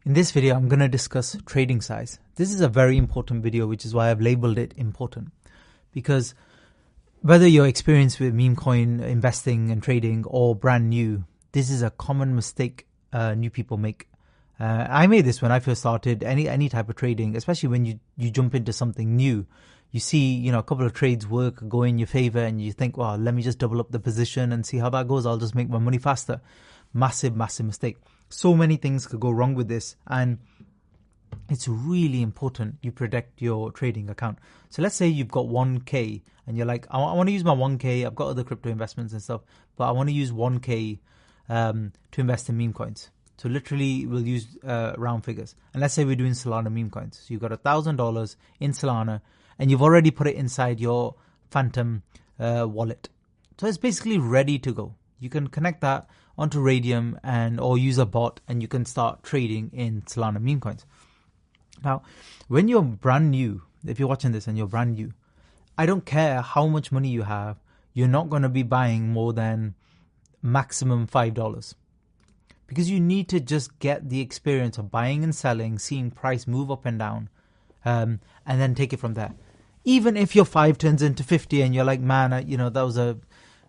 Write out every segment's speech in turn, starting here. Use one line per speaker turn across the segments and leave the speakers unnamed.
In this video, I'm going to discuss trading size. This is a very important video, which is why I've labeled it important. Because whether you're experienced with meme coin investing and trading or brand new, this is a common mistake new people make. I made this when I first started any type of trading, especially when you jump into something new. You see, a couple of trades work, go in your favor, and you think, well, let me just double up the position and see how that goes. I'll just make my money faster. Massive, massive mistake. So many things could go wrong with this, and it's really important you protect your trading account. So let's say you've got 1K and you're like, I want to use my 1K. I've got other crypto investments and stuff, but I want to use 1K to invest in meme coins. So literally we'll use round figures. And let's say we're doing Solana meme coins. So you've got $1,000 in Solana and you've already put it inside your Phantom wallet. So it's basically ready to go. You can connect that onto Raydium or use a bot, and you can start trading in Solana meme coins. Now, when you're brand new, if you're watching this and you're brand new, I don't care how much money you have, you're not going to be buying more than maximum $5. Because you need to just get the experience of buying and selling, seeing price move up and down, and then take it from there. Even if your 5 turns into 50 and you're like, man, that was a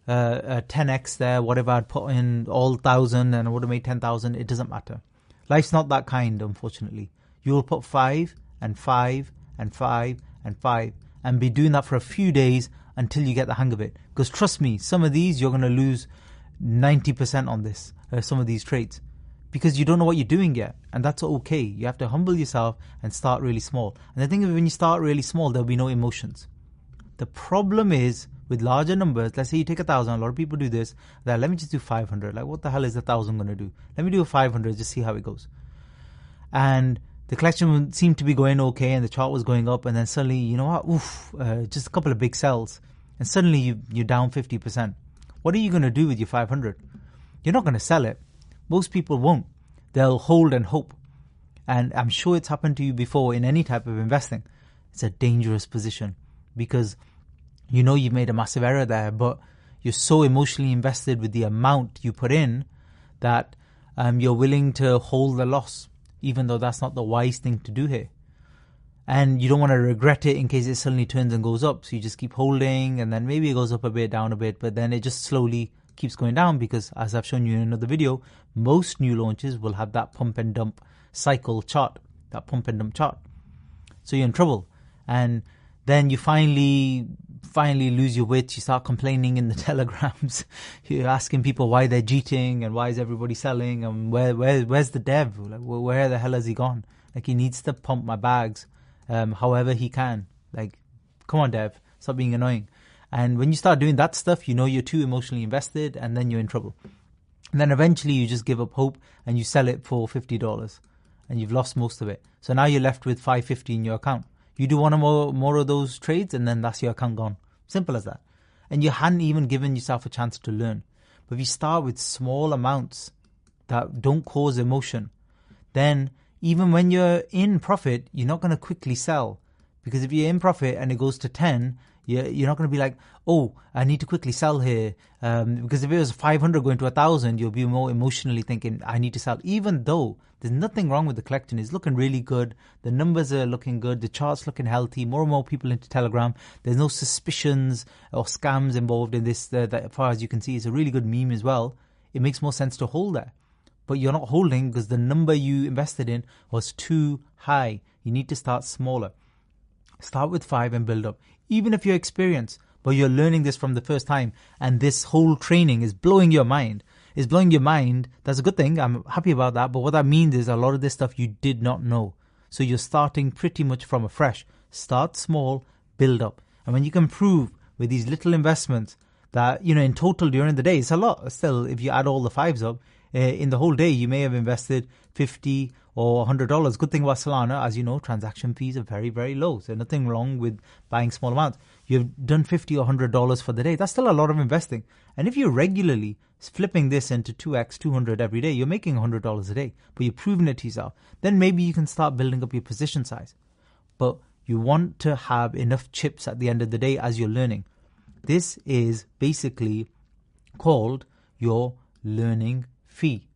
10x there, whatever, I'd put in all 1,000 and I would have made 10,000. It doesn't matter. Life's not that kind, unfortunately. You will put 5 and 5 and 5 and 5 and be doing that for a few days until you get the hang of it. Because trust me, some of these you're going to lose 90% on this, some of these trades, because you don't know what you're doing yet. And that's okay. You have to humble yourself and start really small. And the thing is, when you start really small, there'll be no emotions. The problem is with larger numbers, let's say you take 1,000, a lot of people do this, that let me just do 500. Like, what the hell is 1,000 going to do? Let me do a 500, just see how it goes. And the collection seemed to be going okay and the chart was going up, and then suddenly, you know what, just a couple of big sells. And suddenly you're down 50%. What are you going to do with your 500? You're not going to sell it. Most people won't. They'll hold and hope. And I'm sure it's happened to you before in any type of investing. It's a dangerous position because you've made a massive error there, but you're so emotionally invested with the amount you put in that you're willing to hold the loss, even though that's not the wise thing to do here. And you don't want to regret it in case it suddenly turns and goes up. So you just keep holding, and then maybe it goes up a bit, down a bit, but then it just slowly keeps going down because, as I've shown you in another video, most new launches will have that pump and dump cycle chart, that pump and dump chart. So you're in trouble. And then you finally lose your wits. You start complaining in the telegrams. You're asking people why they're cheating and why is everybody selling and where's the dev? Like, where the hell has he gone? Like, he needs to pump my bags however he can. Like, come on, dev, stop being annoying. And when you start doing that stuff, you're too emotionally invested, and then you're in trouble. And then eventually you just give up hope and you sell it for $50 and you've lost most of it. So now you're left with $550 in your account. You do one or more of those trades and then that's your account gone. Simple as that. And you hadn't even given yourself a chance to learn. But if you start with small amounts that don't cause emotion, then even when you're in profit, you're not going to quickly sell. Because if you're in profit and it goes to 10, you're not going to be like, oh, I need to quickly sell here. Because if it was 500 going to 1,000, you'll be more emotionally thinking, I need to sell. Even though there's nothing wrong with the collection. It's looking really good. The numbers are looking good. The chart's looking healthy. More and more people into Telegram. There's no suspicions or scams involved in this. That as far as you can see, it's a really good meme as well. It makes more sense to hold that. But you're not holding because the number you invested in was too high. You need to start smaller. Start with 5 and build up. Even if you're experienced, but you're learning this from the first time, and this whole training is blowing your mind. That's a good thing. I'm happy about that. But what that means is a lot of this stuff you did not know. So you're starting pretty much from afresh. Start small, build up. And when you can prove with these little investments that, in total during the day, it's a lot. Still, if you add all the 5s up, in the whole day, you may have invested $50 or $100. Good thing about Solana, as you know, transaction fees are very, very low. So nothing wrong with buying small amounts. You've done $50 or $100 for the day. That's still a lot of investing. And if you're regularly flipping this into 2x, 200 every day, you're making $100 a day, but you're proving it to yourself. Then maybe you can start building up your position size. But you want to have enough chips at the end of the day as you're learning. This is basically called your learning fee.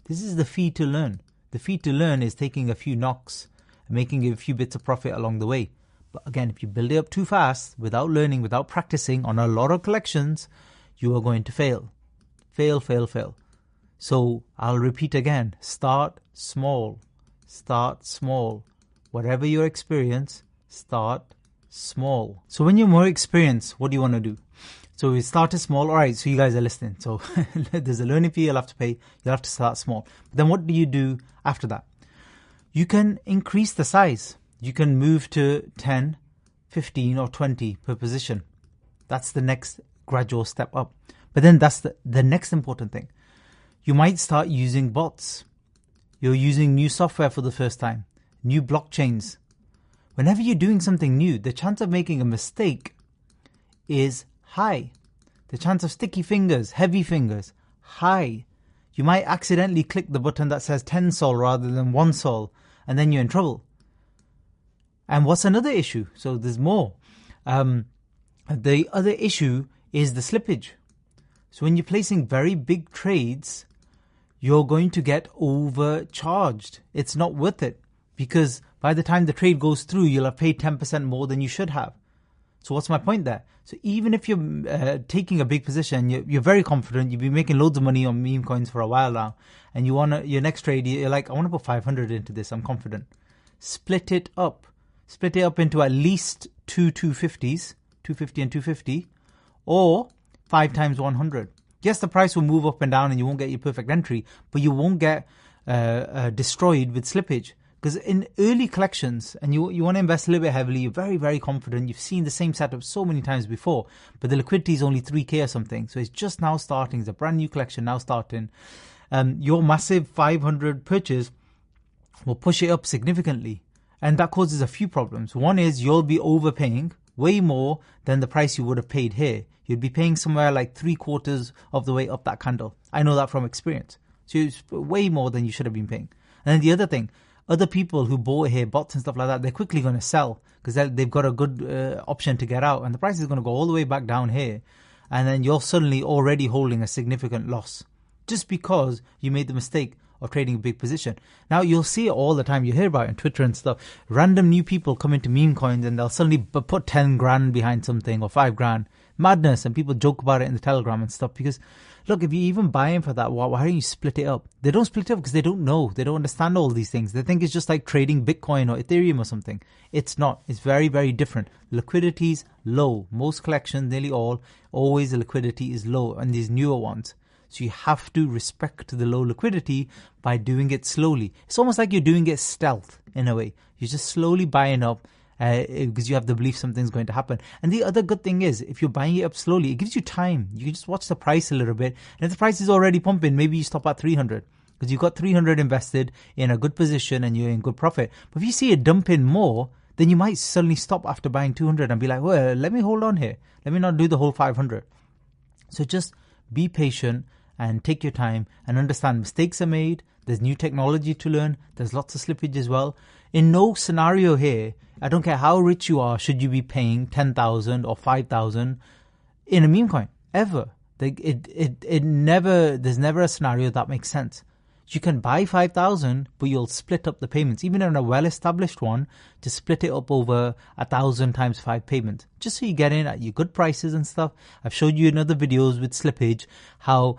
This is the fee to learn. The fee to learn is taking a few knocks and making a few bits of profit along the way. But again, if you build it up too fast, without learning, without practicing on a lot of collections, you are going to fail. Fail, fail, fail. So I'll repeat again, start small. Start small. Whatever your experience, start small. So when you're more experienced, what do you want to do? So we started small. All right, so you guys are listening. So there's a learning fee you'll have to pay. You'll have to start small. But then what do you do after that? You can increase the size. You can move to 10, 15 or 20 per position. That's the next gradual step up. But then that's the next important thing. You might start using bots. You're using new software for the first time, new blockchains. Whenever you're doing something new, the chance of making a mistake is high. The chance of sticky fingers, heavy fingers, high. You might accidentally click the button that says 10 sol rather than 1 sol, and then you're in trouble. And what's another issue? So there's more. The other issue is the slippage. So when you're placing very big trades, you're going to get overcharged. It's not worth it because by the time the trade goes through, you'll have paid 10% more than you should have. So what's my point there? So even if you're taking a big position, you're very confident, you've been making loads of money on meme coins for a while now, and you want your next trade, you're like, I want to put 500 into this, I'm confident. Split it up. Split it up into at least two 250s, 250 and 250, or 5 times 100. Yes, the price will move up and down and you won't get your perfect entry, but you won't get destroyed with slippage. Because in early collections, and you want to invest a little bit heavily, you're very, very confident, you've seen the same setup so many times before, but the liquidity is only 3k or something, so it's just now starting, it's a brand new collection now starting. Your massive 500 purchase will push it up significantly, and that causes a few problems. One is you'll be overpaying way more than the price you would have paid here. You'd be paying somewhere like 3/4 of the way up that candle. I know that from experience. So it's way more than you should have been paying. And then the other thing, other people who bought here, bots and stuff like that, they're quickly going to sell because they've got a good option to get out. And the price is going to go all the way back down here. And then you're suddenly already holding a significant loss just because you made the mistake of trading a big position. Now, you'll see it all the time. You hear about it on Twitter and stuff. Random new people come into meme coins and they'll suddenly put 10 grand behind something or 5 grand. Madness. And people joke about it in the Telegram and stuff because, look, if you even buy in for that, why don't you split it up? They don't split it up because they don't know. They don't understand all these things. They think it's just like trading Bitcoin or Ethereum or something. It's not. It's very, very different. Liquidity's low. Most collections, nearly all, always the liquidity is low on these newer ones. So you have to respect the low liquidity by doing it slowly. It's almost like you're doing it stealth in a way. You're just slowly buying up because you have the belief something's going to happen. And the other good thing is, if you're buying it up slowly, it gives you time. You can just watch the price a little bit. And if the price is already pumping, maybe you stop at 300 because you've got 300 invested in a good position and you're in good profit. But if you see it dump in more, then you might suddenly stop after buying 200 and be like, well, let me hold on here. Let me not do the whole 500. So just be patient and take your time and understand mistakes are made. There's new technology to learn. There's lots of slippage as well. In no scenario here, I don't care how rich you are, should you be paying 10,000 or 5,000 in a meme coin ever. There's never a scenario that makes sense. You can buy 5,000, but you'll split up the payments, even in a well-established one, to split it up over 1,000 times 5 payments, just so you get in at your good prices and stuff. I've showed you in other videos with slippage how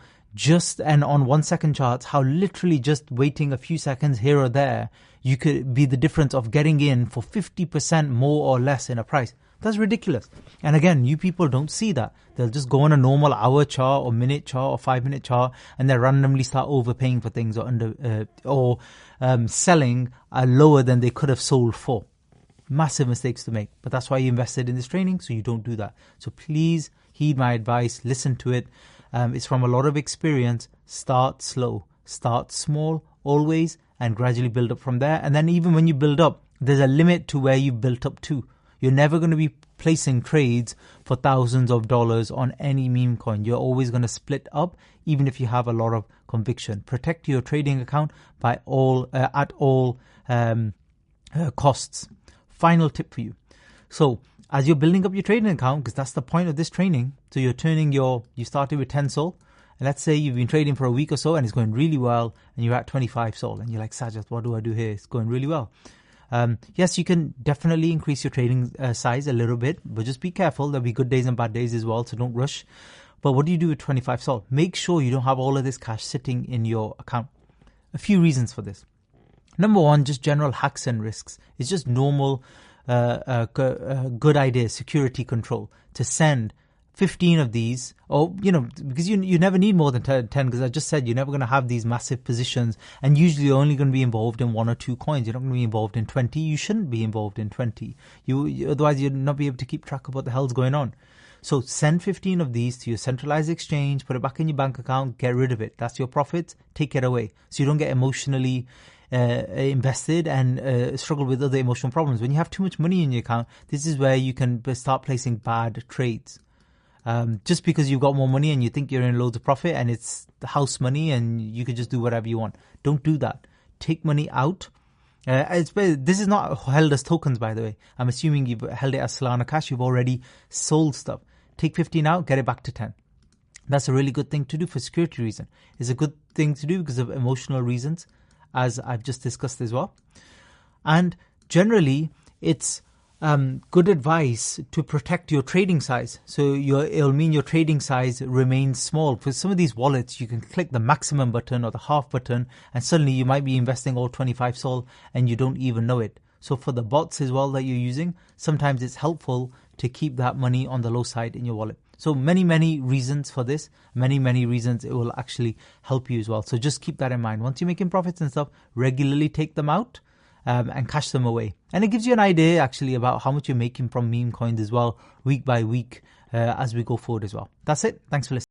and on 1 second charts, how literally just waiting a few seconds here or there, you could be the difference of getting in for 50% more or less in a price. That's ridiculous. And again, new people don't see that. They'll just go on a normal hour chart or minute chart or 5-minute chart and they randomly start overpaying for things or selling lower than they could have sold for. Massive mistakes to make. But that's why you invested in this training, so you don't do that. So please heed my advice, listen to it. It's from a lot of experience. Start slow, start small always, and gradually build up from there. And then even when you build up, there's a limit to where you've built up to. You're never going to be placing trades for thousands of dollars on any meme coin. You're always going to split up, even if you have a lot of conviction. Protect your trading account at all costs. Final tip for you. So as you're building up your trading account, because that's the point of this training, so you started with 10 SOL, let's say you've been trading for a week or so and it's going really well and you're at 25 Sol and you're like, Sajid, what do I do here? It's going really well. Yes, you can definitely increase your trading size a little bit, but just be careful. There'll be good days and bad days as well, so don't rush. But what do you do with 25 Sol? Make sure you don't have all of this cash sitting in your account. A few reasons for this. Number one, just general hacks and risks. It's just normal, good idea, security control, to send 15 of these, or, because you never need more than 10, because I just said you're never going to have these massive positions, and usually you're only going to be involved in 1 or 2 coins. You're not going to be involved in 20. You shouldn't be involved in 20. Otherwise you'd not be able to keep track of what the hell's going on. So send 15 of these to your centralized exchange, put it back in your bank account, get rid of it. That's your profit. Take it away. So you don't get emotionally invested and struggle with other emotional problems. When you have too much money in your account, this is where you can start placing bad trades. Just because you've got more money and you think you're in loads of profit and it's the house money and you can just do whatever you want. Don't do that. Take money out. This is not held as tokens, by the way. I'm assuming you've held it as Solana Cash. You've already sold stuff. Take 15 out, get it back to 10. That's a really good thing to do for security reason. It's a good thing to do because of emotional reasons, as I've just discussed as well. And generally, it's good advice to protect your trading size. So it'll mean your trading size remains small. For some of these wallets, you can click the maximum button or the half button, and suddenly you might be investing all 25 Sol and you don't even know it. So for the bots as well that you're using, sometimes it's helpful to keep that money on the low side in your wallet. So many reasons for this, many reasons it will actually help you as well. So just keep that in mind. Once you're making profits and stuff, regularly take them out and cash them away. And it gives you an idea actually about how much you're making from meme coins as well, week by week, as we go forward as well. That's it. Thanks for listening.